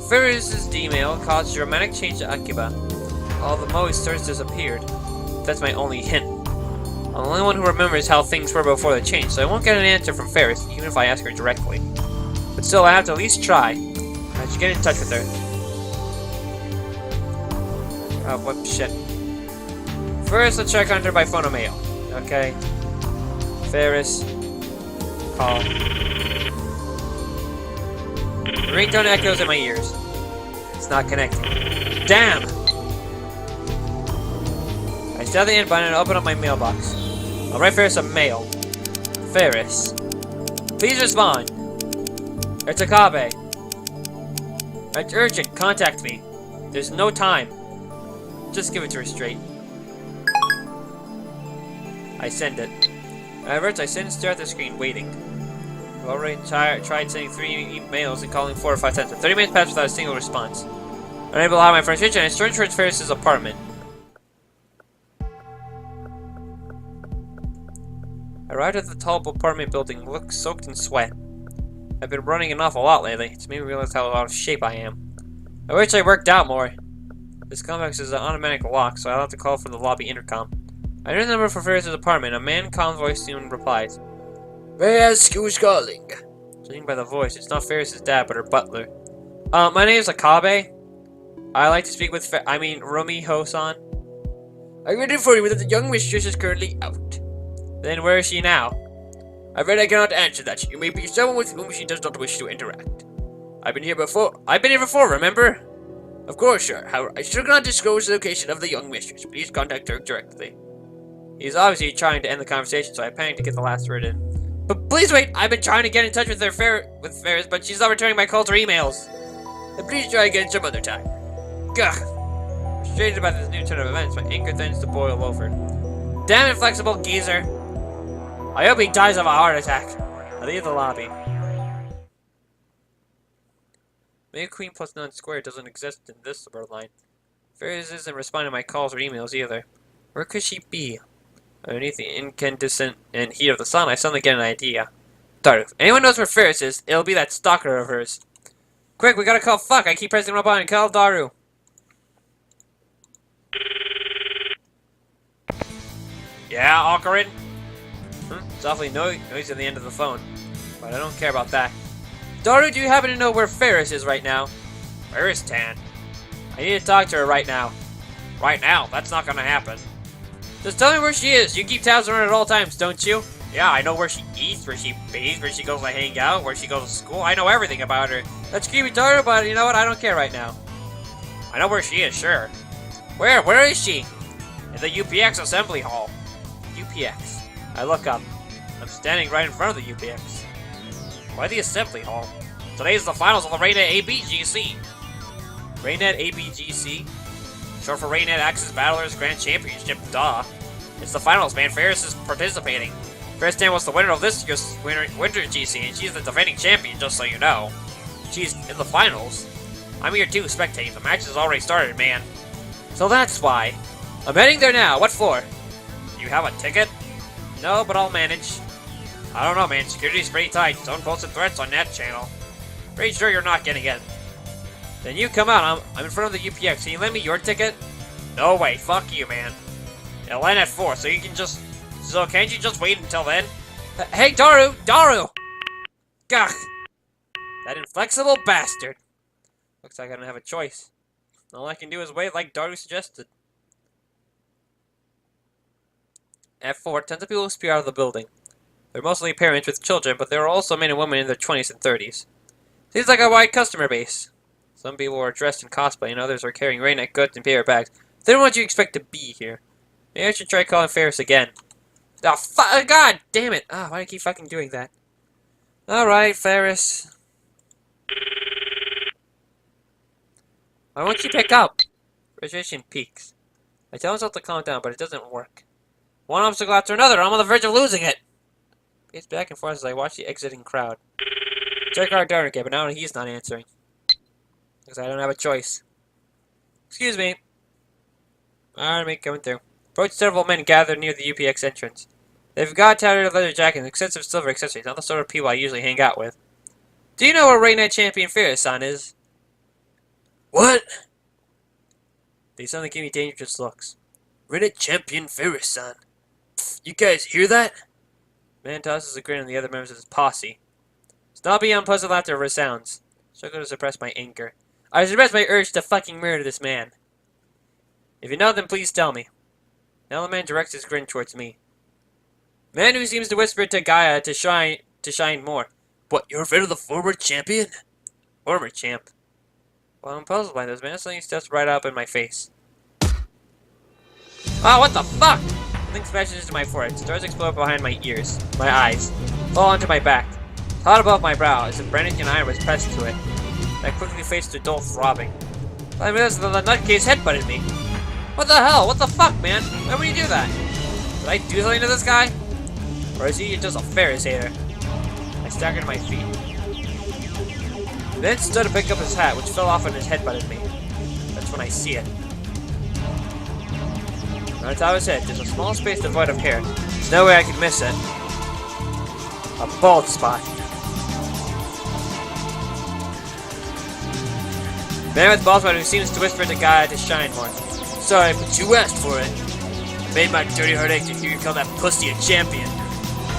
Ferris's email caused a dramatic change to Akiba. All the Moe stars disappeared. That's my only hint. I'm the only one who remembers how things were before the change, so I won't get an answer from Ferris, even if I ask her directly. But still, I have to at least try. I should get in touch with her. Oh, what shit. First, let's check on her by phone or mail. Okay. Ferris. Call. The ringtone echoes in my ears. It's not connecting. Damn! I stab the end button and open up my mailbox. I'll write Ferris a mail. Ferris. Please respond. It's Akabe. It's urgent. Contact me. There's no time. Just give it to her straight. I send it. However, I sit and stare at the screen, waiting. I've already tried sending 3 emails and calling 4 or 5 times, but 30 minutes passed without a single response. Unable to hide my frustration, I stormed towards Ferris's apartment. I arrived at the tall apartment building, looked soaked in sweat. I've been running an awful lot lately. It's made me realize how out of shape I am. I wish I worked out more. This complex is an automatic lock, so I'll have to call from the lobby intercom. I enter the number for Ferris's apartment. A man, calm voice soon replies. May I ask who's calling? Judging by the voice, it's not Ferris's dad, but her butler. My name is Akabe. I like to speak with Rumi Hosan. I read it for you that the young mistress is currently out. Then where is she now? I read I cannot answer that. You may be someone with whom she does not wish to interact. I've been here before, remember? Of course, sir. However, I should not disclose the location of the young mistress. Please contact her directly. He's obviously trying to end the conversation, so I panicked to get the last word in. But please wait! I've been trying to get in touch with Ferris, but she's not returning my calls or emails. Then please try again some other time. Gah! Frustrated about this new turn of events, my anger tends to boil over. Damn inflexible geezer! I hope he dies of a heart attack. I leave the lobby. Maybe Queen plus none squared doesn't exist in this line. Ferris isn't responding to my calls or emails either. Where could she be? Underneath the incandescent and heat of the sun, I suddenly get an idea. Darn, if anyone knows where Ferris is, it'll be that stalker of hers. Quick, we gotta call fuck! I keep pressing my button. Call Daru. Yeah, Ocarina? It's awfully noisy at the end of the phone. But I don't care about that. Daru, do you happen to know where Ferris is right now? Where is Tan? I need to talk to her right now. Right now? That's not gonna happen. Just tell me where she is. You keep tabs on her at all times, don't you? Yeah, I know where she eats, where she bathes, where she goes to hang out, where she goes to school. I know everything about her. That's creepy, Daru, but you know what? I don't care right now. I know where she is, sure. Where? Where is she? In the UPX assembly hall. UPX. I look up. I'm standing right in front of the UPX. Why the assembly hall? Today's the finals of the Raynet ABGC. Raynet ABGC? Short for Raynet Axis Battlers Grand Championship, duh. It's the finals, man. Ferris is participating. Ferris Dan was the winner of this year's Winter GC, and she's the defending champion, just so you know. She's in the finals. I'm here too, spectating. The match has already started, man. So that's why. I'm heading there now. What for? You have a ticket? No, but I'll manage. I don't know, man. Security's pretty tight. Don't post threats on that channel. Pretty sure you're not getting in. Then you come out. I'm in front of the UPX. Can you lend me your ticket? No way. Fuck you, man. It'll end at 4, so you can just... So can't you just wait until then? Hey, Daru! Daru! Gah! That inflexible bastard. Looks like I don't have a choice. All I can do is wait like Daru suggested. At 4, tons of people appear out of the building. They're mostly parents with children, but there are also men and women in their 20s and 30s. Seems like a wide customer base. Some people are dressed in cosplay, and others are carrying Raynet goods and paper bags. They don't want you to expect to be here. Maybe I should try calling Ferris again. Oh, God damn it! Ah, why do I keep fucking doing that? Alright, Ferris. Why won't you pick up? Registration peaks. I tell myself to calm down, but it doesn't work. One obstacle after another, I'm on the verge of losing it. Pace back and forth as I watch the exiting crowd. Check our donor kit, but now he's not answering. Because I don't have a choice. Excuse me. Alright, coming through. Approach several men gathered near the UPX entrance. They've got tattered leather jackets and extensive silver accessories, not the sort of people I usually hang out with. Do you know where Ray Night Champion Ferris-san is? What? They suddenly give me dangerous looks. Reddit Champion Ferris-san. You guys hear that? Man tosses a grin at the other members of his posse. Snobby, unpleasant laughter resounds. Struggle to suppress my anger. I suppress my urge to fucking murder this man. If you know, then please tell me. Now the man directs his grin towards me. Man who seems to whisper to Gaia to shine more. What, you're afraid of the former champion? Former champ. Well, I'm puzzled by this man. Something steps right up in my face. Oh, what the fuck? Something smashes into my forehead. Stars explode behind my ears. My eyes fall onto my back. Hot above my brow, as if brandishing iron was pressed to it. I quickly faced a dull throbbing. I realized that the nutcase headbutted me. What the hell? What the fuck, man? Why would you do that? Did I do something to this guy? Or is he just a Ferris hater? I staggered to my feet. Then stood to pick up his hat, which fell off when his head butted me. That's when I see it. On top of his head, there's a small space devoid of hair. There's no way I could miss it. A bald spot. Man with bald spot who seems to whisper to Gaia to shine more. Sorry, but you asked for it. I made my dirty heart ache to hear you call that pussy a champion.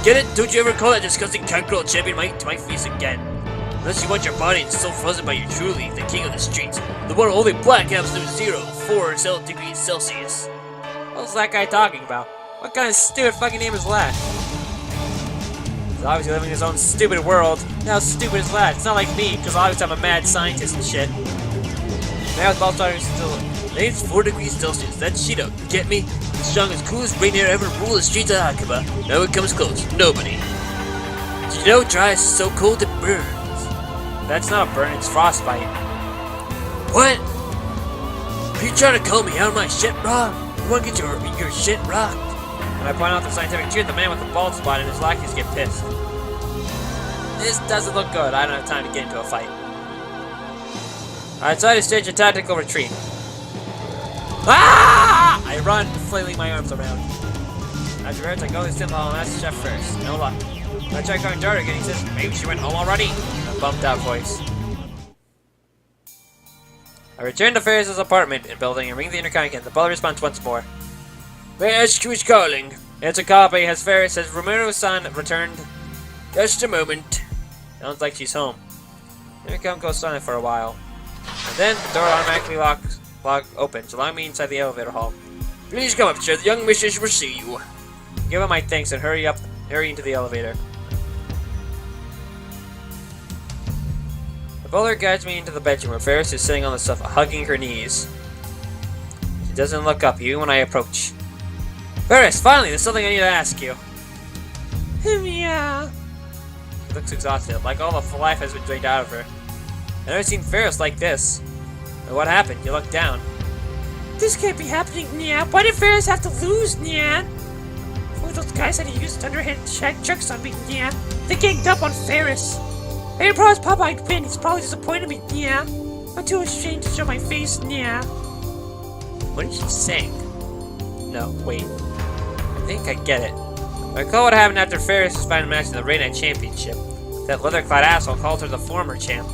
Get it? Don't you ever call that disgusting cunt girl a champion to my face again. Unless you want your body and soul frozen by you truly, the king of the streets. The one only black absolute 4 degrees Celsius. What's that guy talking about? What kind of stupid fucking name is that? He's obviously living in his own stupid world. How stupid is that? It's not like me, because obviously I'm a mad scientist and shit. Man with bald spot is still... It's 4 degrees Celsius. That's Shido. You get me? The strongest, coolest rain air ever rule the streets of Akiba. No one comes close. Nobody. Did you know dry is so cold it burns? That's not a burn, it's frostbite. What? Are you trying to call me out of my shit, Rob? You want to get your shit rocked? When I point out the scientific truth, the man with the bald spot and his lackeys get pissed. This doesn't look good. I don't have time to get into a fight. I decide to stage a tactical retreat. Ah! I run, flailing my arms around. Afterwards, I go to the simple and ask the chef first. No luck. I try calling Dart again. He says, maybe she went home already. In a bumped out voice. I return to Ferris's apartment and building and ring the intercom again. The bell responds once more. May I ask who is calling? It's a copy. Has Romero-san returned? Just a moment. Sounds like she's home. The intercom goes silent for a while. And then the door automatically opens, allowing me inside the elevator hall. Please come up, sir. The young mistress will see you. Give him my thanks and hurry into the elevator. The butler guides me into the bedroom where Ferris is sitting on the sofa, hugging her knees. She doesn't look up even when I approach. Ferris, finally, there's something I need to ask you. Yeah. She looks exhausted, like all the life has been drained out of her. I've never seen Ferris like this. But what happened? You looked down. This can't be happening, Nya. Why did Ferris have to lose, Nya? One of those guys that he used underhand tricks on me, Nya. They ganged up on Ferris. I didn't promise Papa I'd win. He's probably disappointed me, Nya. I'm too ashamed to show my face, Nya. What did she sing? No, wait. I think I get it. I recall what happened after Ferris' final match in the Ray Night Championship. That leather-clad asshole called her the former champ.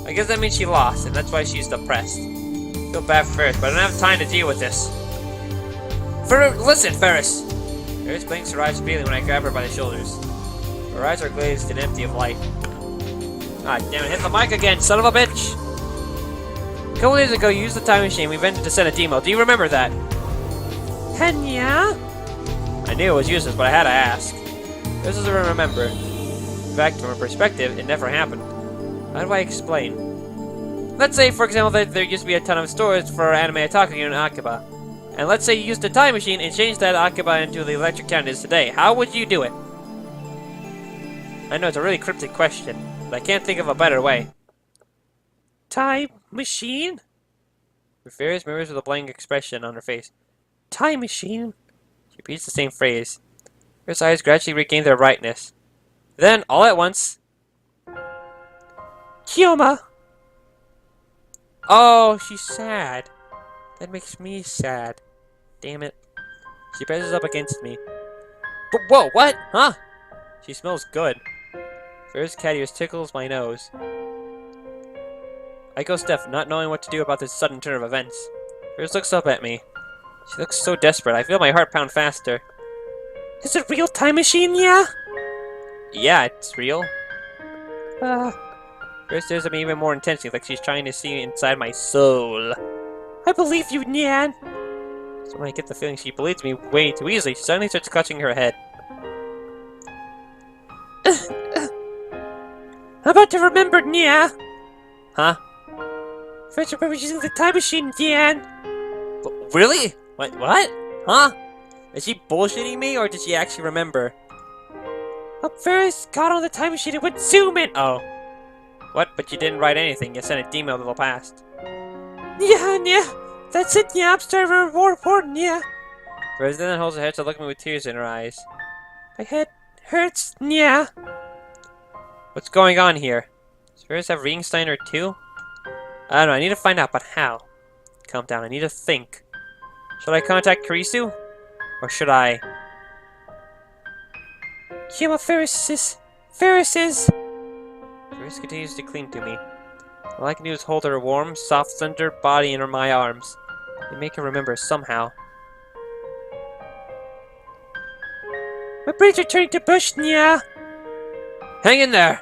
I guess that means she lost, and that's why she's depressed. I feel bad for Ferris, but I don't have time to deal with this. Listen, Ferris! Ferris blinks her eyes repeatedly when I grab her by the shoulders. Her eyes are glazed and empty of light. Ah, damn it, hit the mic again, son of a bitch! A couple days ago, you used the time machine we invented to send a demo. Do you remember that? Nya? I knew it was useless, but I had to ask. This is a remember. In fact, from her perspective, it never happened. How do I explain? Let's say, for example, that there used to be a ton of stores for anime otaku in Akiba. And let's say you used a time machine and changed that Akiba into the electric town it is today. How would you do it? I know it's a really cryptic question, but I can't think of a better way. Time machine? Ferris mirrors with a blank expression on her face. Time machine? She repeats the same phrase. Her eyes gradually regain their brightness. Then, all at once... Kioma! Oh, she's sad. That makes me sad. Damn it. She presses up against me. But whoa, what? Huh? She smells good. First cat ears tickles my nose. I go stiff, not knowing what to do about this sudden turn of events. First looks up at me. She looks so desperate, I feel my heart pound faster. Is it real time machine, yeah? Yeah, it's real. First stares at me even more intensely, like she's trying to see inside my soul. I believe you, Nyan. So when I get the feeling she believes me way too easily, she suddenly starts clutching her head. I'm about to remember, Nya. Huh? First remember using the time machine, Nyan. Really? What? Huh? Is she bullshitting me, or did she actually remember? First got on the time machine and went zoom in. Oh. What? But you didn't write anything. You sent a email to the past. Yeah. That's it, yeah. I'm starting to more important, yeah. First then holds her head to look at me with tears in her eyes. My head hurts, yeah. What's going on here? Does Ferris have reading Steiner too? I don't know. I need to find out, but how? Calm down. I need to think. Should I contact Karisu? Or should I... Kioma Ferris continues to cling to me. All I can do is hold her warm, soft, slender body in my arms. And make her remember somehow. My brains are turning to bush, yeah. Hang in there!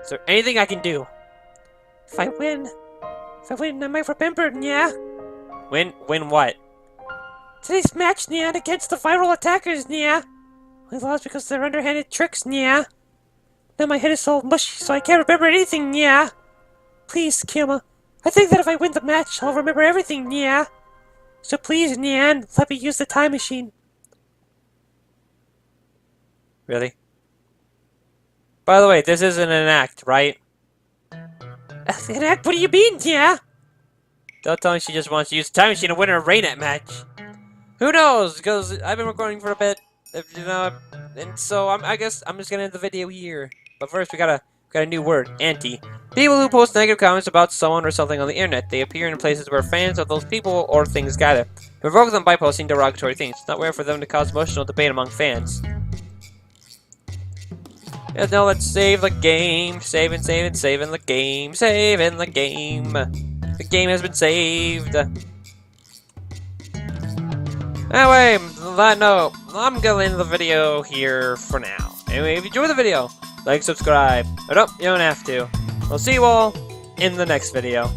Is there anything I can do? If I win, I might remember, yeah. Win what? Today's match, yeah, against the viral attackers, yeah. I lost because of their underhanded tricks, yeah. Now my head is all mushy, so I can't remember anything, yeah. Please, Kioma. I think that if I win the match, I'll remember everything, yeah. So please, Nyan, let me use the time machine. Really? By the way, this isn't an act, right? An act? What do you mean, yeah? Don't tell me she just wants to use the time machine to win her Raynet match. Who knows? Because I've been recording for a bit, you know, and so I guess I'm just gonna end the video here. But first, we got a new word: anti. People who post negative comments about someone or something on the internet. They appear in places where fans of those people or things gather. Provoke them by posting derogatory things. It's not rare for them to cause emotional debate among fans. And now let's save the game. Saving the game. Saving the game. The game has been saved. Anyway, on that note, I'm gonna end the video here for now. Anyway, if you enjoyed the video, like, subscribe. Or no, you don't have to. I'll see you all in the next video.